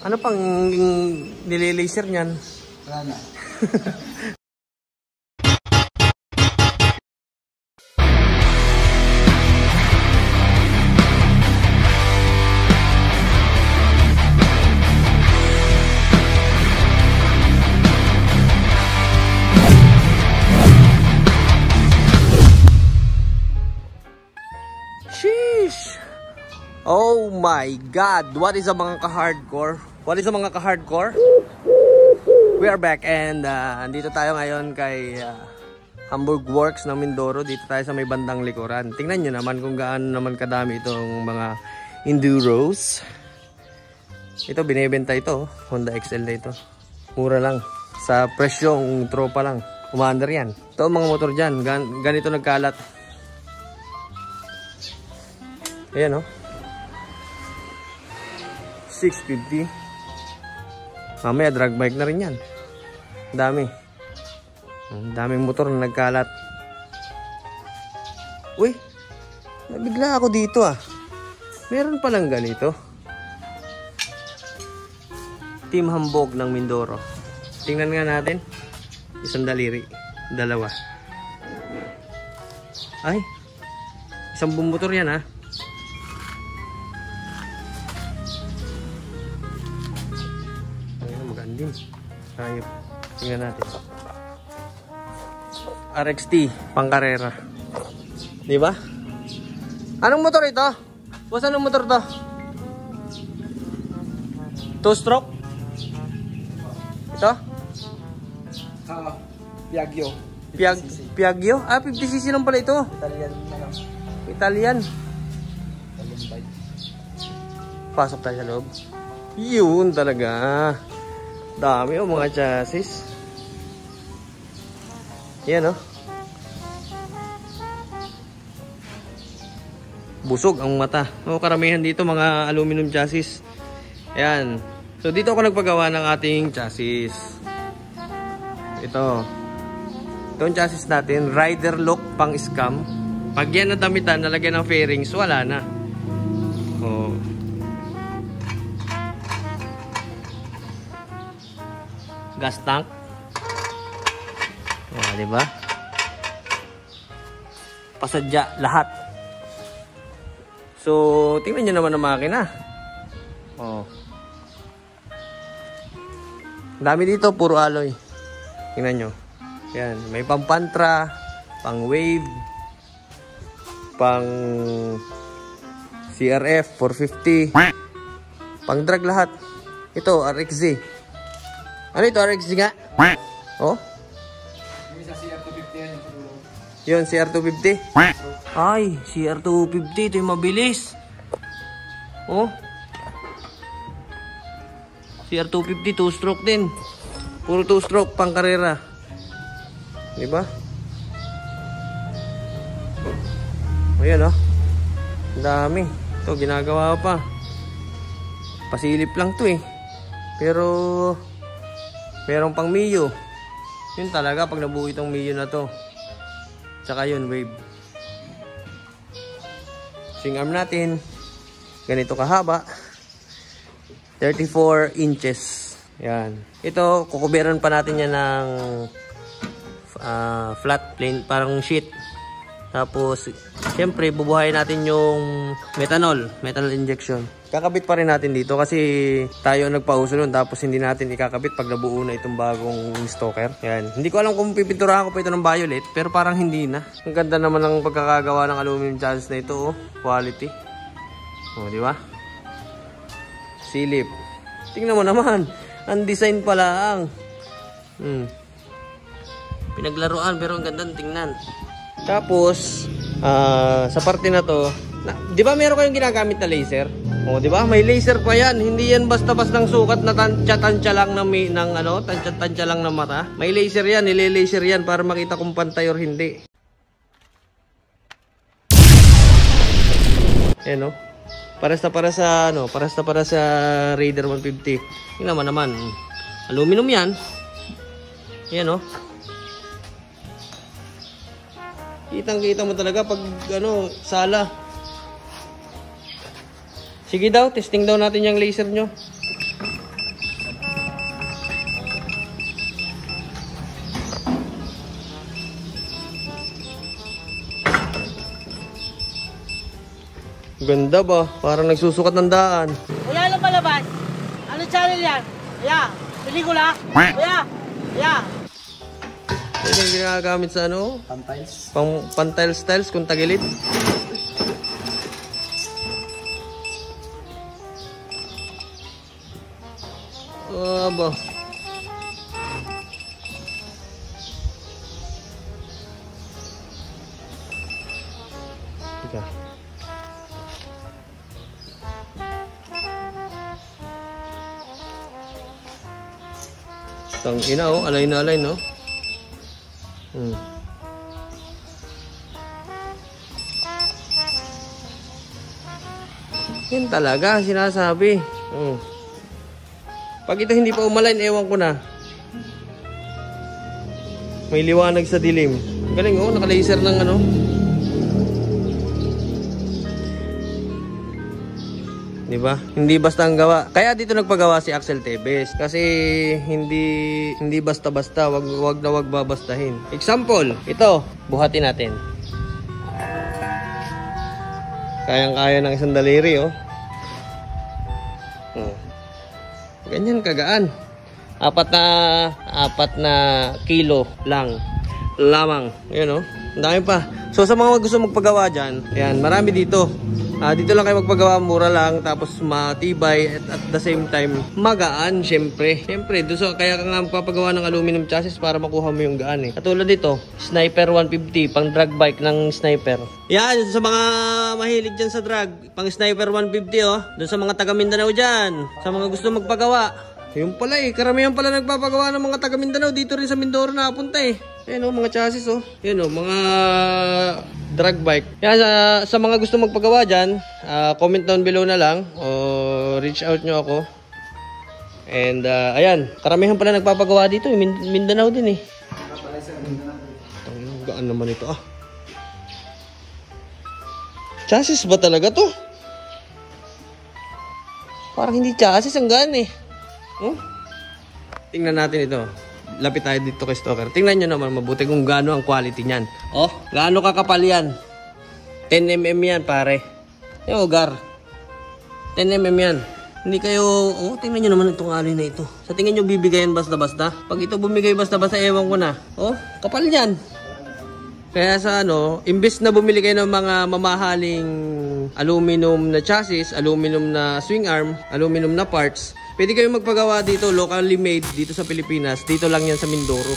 Ano pang nililaser niyan? Wala na. Oh my God! What is ang mga ka-hardcore? What is ang mga ka-hardcore? We are back and andito tayo ngayon kay Hamburg Works ng Mindoro. Dito tayo sa may bandang likuran. Tingnan nyo naman kung gaano naman kadami itong mga Enduros. Ito, binibenta ito. Honda XL na ito. Mura lang. Sa presyong tropa lang. Commander yan. Ito ang mga motor dyan. Ganito nagkalat. Ayan o. 650. Mamaya drag bike na rin yan. Dami. Daming motor na nagkalat. Uy, nabigla ako dito ah. Meron palang ganito. Team Hamburg ng Mindoro. Tingnan nga natin. Isang daliri. Dalawa. Ay, isang bumotor yan ah. Ayun, tingnan natin. RXT, pangkarera. Di ba? Anong motor ito? Boss, anong motor to? 2-stroke? Ito? Piaggio. Piaggio? Ah, 50cc lang pala ito. Italian. Italian bike. Pasok tayo sa loob. Yun talaga. Dami o mga chassis. Yan o. Busog ang mata. O, karamihan dito mga aluminum chassis. Ayan. So dito ako nagpagawa ng ating chassis. Ito. Ito ang chassis natin. Rider look pang scam. Pag yan nadamitan, nalagyan ng fairings, wala na. O. Gas tank. Oh, di ba? Pasadya lahat. So, tingnan niyo naman ang makina. Oh. Dami dito, puro alloy. Tingnan niyo. Yan, may pang Pantra, pang Wave, pang CRF 450, pang drag lahat. Ito, RXZ. Ano ito, RXZ nga? Oh? Yung isa CR250 yan. Yun, CR250. Ay, CR250. Ito yung mabilis. Oh? CR250, 2-stroke din. Puro 2-stroke, pang karera. Diba? Ayan, oh. Ang dami. Ito, ginagawa pa. Pasilip lang to eh. Pero merong pang Mio. Yun talaga pag nabuo itong Mio na to. Tsaka yun, Wave. Swing arm natin. Ganito kahaba. 34 inches. Yan. Ito, kukuberan pa natin yan ng flat plane, parang sheet. Tapos, siyempre, bubuhayin natin yung methanol injection. Kakabit pa rin natin dito kasi tayo nagpauso nun tapos hindi natin ikakabit pag nabuo na itong bagong stalker. Yan. Hindi ko alam kung pipinturahan ko pa ito ng violet pero parang hindi na. Ang ganda naman ng pagkakagawa ng aluminum chassis na ito. Oh. Quality. O, di ba? Silip. Tingnan mo naman. Ang design pa lang. Pinaglaruan pero ang ganda tingnan. Tapos, sa parte na to, di ba meron kayong ginagamit na laser? O, di ba? May laser pa yan. Hindi yan basta-bastang sukat na tansya-tansya lang ng ano, tansya-tansya lang ng mata. May laser yan, nile-laser yan para makita kung pantay or hindi. Ayan, no? Para sa Raider 150. Yun naman. Aluminum yan. Ayan, no? Kitang-kita mo talaga pag ano, sala. Sige daw, testing daw natin yung laser nyo. Ganda ba? Parang nagsusukat ng daan. Kuya, ano palabas? Ano channel yan? Kuya, pelikula? Kuya, kuya. Ito yung ginagamit sa ano? Pantiles. Pantiles kung tagilid. Aba. Ika. Tang ina oh, alay na alay no. Yan talaga sinasabi. Pag ito hindi pa umalign, ewan ko na. May liwanag sa dilim. Galing oh, naka-laser ng ano. Diba? Hindi basta ang gawa. Kaya dito nagpagawa si Axel Tevez. Kasi hindi basta-basta. Wag babastahin. Example, ito. Buhatin natin. Kayang-kaya ng isang daliri, oh. Ganyan kagaan. 4 na kilo lang. Lamang. Ayan, oh. Ang dami pa. So, sa mga gusto magpagawa dyan, ayan, marami dito. Dito lang kayo magpagawa, mura lang, tapos matibay, at the same time, magaan, syempre. Syempre, kaya ka nga magpapagawa ng aluminum chassis para makuha mo yung gaan eh. Katulad dito, Sniper 150, pang drag bike ng Sniper. Yan, sa mga mahilig dyan sa drag, pang Sniper 150 oh. Doon sa mga taga Mindanao dyan, sa mga gusto magpagawa. Yung pala eh, karamihan pala nagpapagawa ng mga taga Mindanao, dito rin sa Mindoro nakapunta eh. Ayan oh, mga chassis oh. Ayan oh, mga drag bike. Yan, sa mga gusto magpagawa dyan, comment down below na lang o reach out nyo ako. And ayan, karamihan pala nagpapagawa dito, Mindanao din eh. Gaan naman ito ah. Chassis ba talaga to? Parang hindi chassis, ang gaan eh. Tingnan natin ito. Lapit tayo dito kay Stoker. Tingnan nyo naman mabuti kung gaano ang quality niyan. Oh, gaano kakapal yan. 10mm yan pare. Yung ugar. 10mm yan. Hindi kayo, tingnan nyo naman itong alay na ito. Sa tingin nyo bibigayan basta-basta? Pag ito bumigay basta-basta, ewan ko na. Oh, kapal yan. Kaya sa imbes na bumili kayo ng mga mamahaling aluminum na chassis, aluminum na swing arm, aluminum na parts, pwede kayong magpagawa dito, locally made dito sa Pilipinas. Dito lang yan sa Mindoro.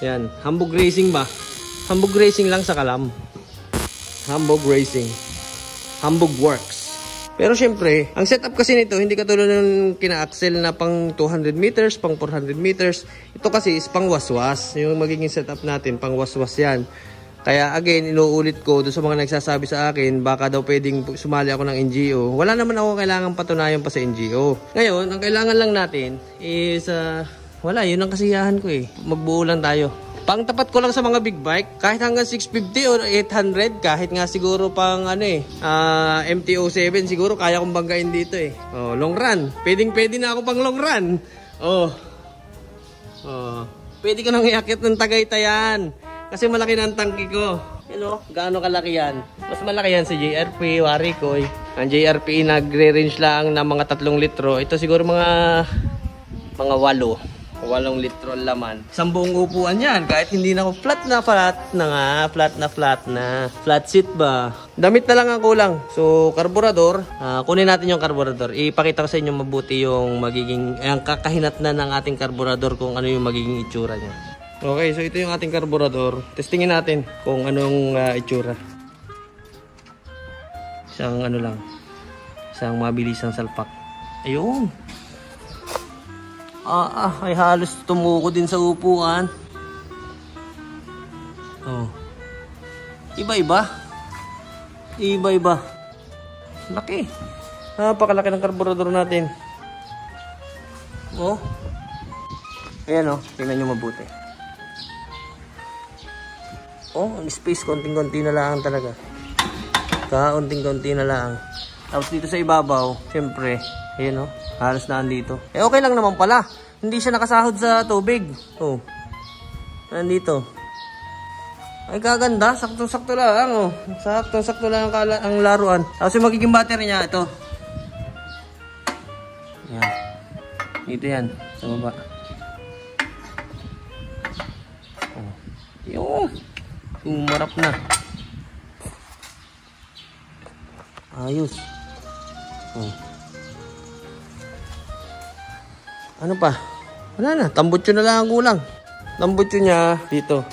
Yan, Hamburg Racing ba? Hamburg Racing lang sa Kalam. Hamburg Racing. Hamburg Works. Pero syempre, ang setup kasi nito, hindi katulad ng kina-Axel na pang 200 meters, pang 400 meters. Ito kasi is pang waswas. Yung magiging setup natin, pang waswas yan. Kaya again, inuulit ko doon sa mga nagsasabi sa akin, baka daw pwedeng sumali ako ng NGO. Wala naman ako kailangan patunayan pa sa NGO. Ngayon, ang kailangan lang natin is, wala, yun ang kasiyahan ko eh. Magbuo lang tayo. Pang tapat ko lang sa mga big bike, kahit hanggang 650 or 800, kahit nga siguro pang MT-07, siguro kaya kong banggain dito eh. Oh, long run. Pwede na ako pang long run. Pwede ko nang iakit ng Tagaytayan. Kasi malaki na ang tangki ko. Gaano kalaki yan? Mas malaki yan sa JRP, Warikoy. Ang JRP nagre-range lang ng mga 3 litro. Ito siguro mga 8 litro laman. Isang buong upuan yan. Kahit hindi na ako flat na. Flat seat ba? Damit na lang ang kulang. So, karburador. Kunin natin yung karburador. Ipakita ko sa inyo mabuti yung magiging, ang kakahinatnan ng ating karburador kung ano yung magiging itsura niya. Okay, so ito yung ating karburador. Testingin natin kung anong itsura. Isang mabilisang salpak. Ayun. Ay halos tumuko din sa upuan. Oh. Iba-iba. Laki. Napakalaki ng karburador natin. Oh. Ayan oh, tingnan nyo mabuti. Oh, ang space konting-konti na lang talaga. Kaunting-konti na lang. Tapos dito sa ibabaw, syempre, ayan oh, halos na andito. Okay lang naman pala. Hindi siya nakasahod sa tubig. Oh. Nandito. Ay kaganda, sakto-sakto lang oh. Sakto-sakto lang ang laruan. Tapos yung magiging battery niya, ito. Yan. Dito yan, sa baba. Oh. Yung umarap na. Ayos. Oh. Ano pa? Wala na, tambutso na lang ang kulang. Tambutso niya dito.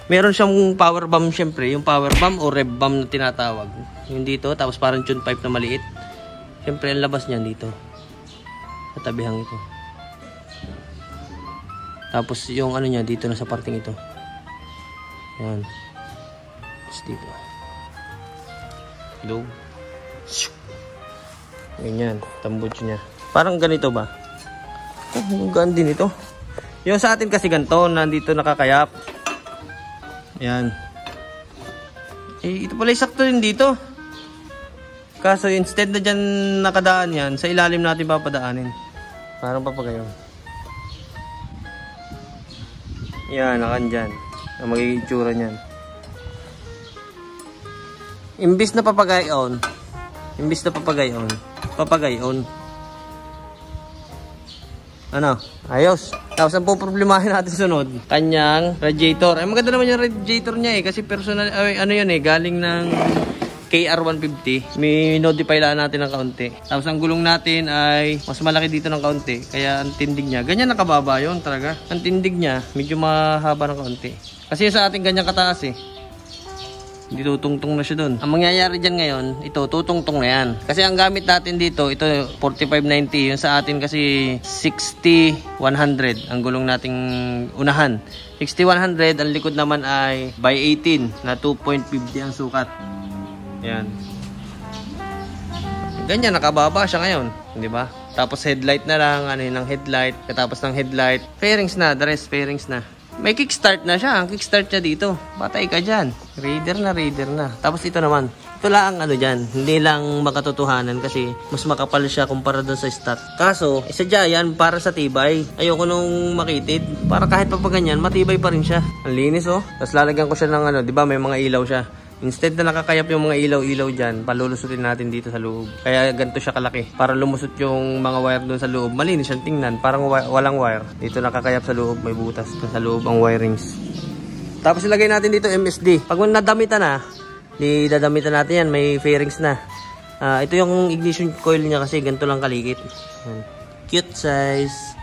Meron siyang power bomb syempre, yung power bomb o rev bomb na tinatawag. Yung dito, tapos parang tune pipe na maliit. Syempre, ang labas niyan dito. Sa tabihang ito. Tapos yung ano niya, dito na sa parting ito. Yan. Tapos dito. Low. Ganyan, tambutso niya. Parang ganito ba? Oh, gaan din ito. Yung sa atin kasi ganito, nandito nakakayap. Yan. Eh, ito pala sakto din dito. Kaso instead na dyan nakadaan yan, sa ilalim natin papadaanin. Parang papagayon. Yan, nakan dyan. Ang magiging itsura niyan. Imbis na papagayon, papagayon. Ano? Ayos. Tapos ang poproblemahin natin sunod, kanyang radiator. Ay maganda naman yung radiator niya eh. Kasi personal, ano yun eh, galing ng KR150. May modify lang natin ng kaunti. Tapos ang gulong natin ay mas malaki dito ng kaunti. Kaya ang tindig niya, ganyan nakababa yun talaga. Ang tindig niya, medyo mahaba ng kaunti. Kasi sa ating ganyan kataas eh. Hindi tutungtong na siya dun. Ang mangyayari dyan ngayon, ito, tutungtong na yan. Kasi ang gamit natin dito, ito 4590. Yung sa atin kasi 60-100 ang gulong nating unahan. 60-100, ang likod naman ay by 18 na 2.50 ang sukat. Yan. Ganyan, nakababa siya ngayon. Di ba? Tapos headlight na lang, ano yun, ng headlight. Katapos ng headlight, fairings na, the rest fairings na. May kickstart na siya. Ang kickstart niya dito. Patay ka dyan. Raider na. Tapos ito naman. Ito lang ang ano dyan. Hindi lang makatotohanan kasi mas makapal siya kumpara doon sa stock. Kaso, sadya yan para sa tibay. Ayoko nung makitid. Para kahit pa ganyan, matibay pa rin siya. Ang linis oh. Tapos lalagyan ko siya ng ano. Diba may mga ilaw siya. Instead na nakakayap yung mga ilaw-ilaw dyan, palulusutin natin dito sa loob. Kaya ganito siya kalaki. Para lumusot yung mga wire doon sa loob. Malinis siyang tingnan. Parang walang wire. Dito nakakayap sa loob. May butas. Sa loob ang wirings. Tapos ilagay natin dito MSD. Pag nadamitan na, di dadamitan natin yan. May fairings na. Ito yung ignition coil niya kasi ganito lang kaligit. Cute size.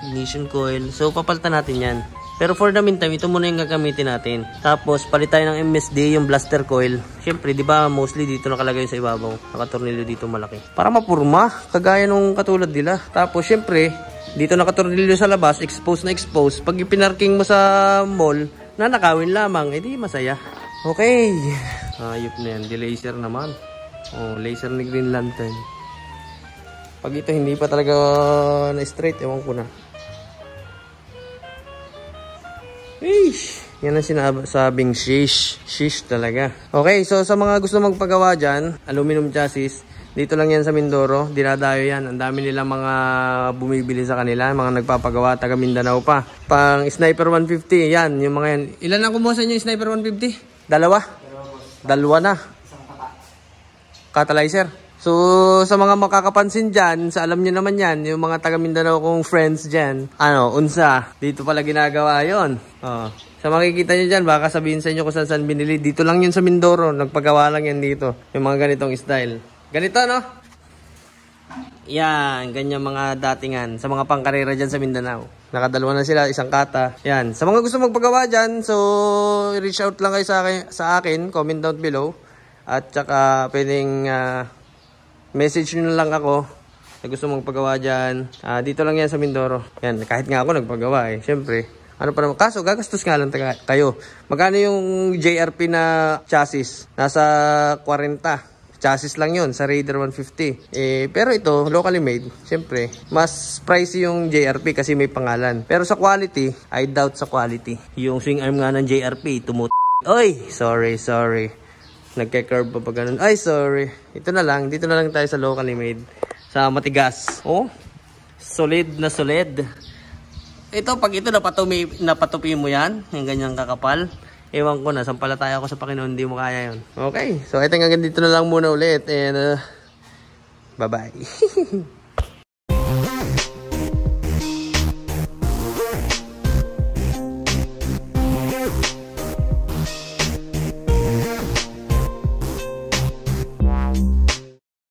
Ignition coil. So papalitan natin yan. Pero for the meantime, ito muna yung gagamitin natin. Tapos, palit tayo ng MSD, yung blaster coil. Siyempre, di ba, mostly dito nakalagay sa ibabaw. Nakatornilyo dito malaki. Para mapurma, kagaya nung katulad nila. Tapos, siyempre, dito nakatornilyo sa labas, exposed na exposed. Pag ipinarking mo sa mall, nanakawin lamang, edi masaya. Okay. Ayop na yan. Di-laser naman. Oh, laser ni Green Lantern. Pag ito hindi pa talaga na-straight, ewan ko na. Eish, yan ang sinasabing shish. Shish talaga. Okay, so sa mga gusto magpagawa dyan, aluminum chassis, dito lang yan sa Mindoro. Dinadayo yan. Ang dami nilang mga bumibili sa kanila. Mga nagpapagawa, taga Mindanao pa. Pang Sniper 150, yan. Yung mga yan. Ilan ang kumuha sa inyo yung Sniper 150? Dalawa? Dalawa na. Catalyzer. So, sa mga makakapansin dyan, sa alam nyo naman yan, yung mga taga Mindanao kong friends dyan, unsa, dito pala ginagawa yon. Sa makikita nyo dyan, baka sabihin sa inyo kung saan binili. Dito lang yun sa Mindoro, nagpagawa lang yan dito. Yung mga ganitong style. Ganito, no? Yan, ganyan mga datingan. Sa mga pangkarera dyan sa Mindanao. Nakadalawa na sila, isang kata. Yan, sa mga gusto magpagawa dyan, so, reach out lang kayo sa akin, comment down below. At saka, pwedeng, message nyo na lang ako na gusto mong pagawa dyan. Dito lang yan sa Mindoro. Yan, kahit nga ako nagpagawa eh. Siyempre, ano pa naman. Kaso, gagastos nga lang kayo. Magkano yung JRP na chassis? Nasa 40. Chassis lang yun sa Raider 150. Pero ito, locally made. Siyempre, mas pricey yung JRP kasi may pangalan. Pero sa quality, I doubt sa quality. Yung swing arm nga ng JRP, Oy! Sorry. Nagke-curve pa ganun. Ay, sorry. Ito na lang. Dito na lang tayo sa locally made. Sa matigas. Oh, solid na solid. Ito, pag ito napatupi mo yan, yung ganyang kakapal, ewan ko na, sampalataya ako sa Panginoon, hindi mo kaya yun. Okay, so ito hanggang dito na lang muna ulit. And bye-bye.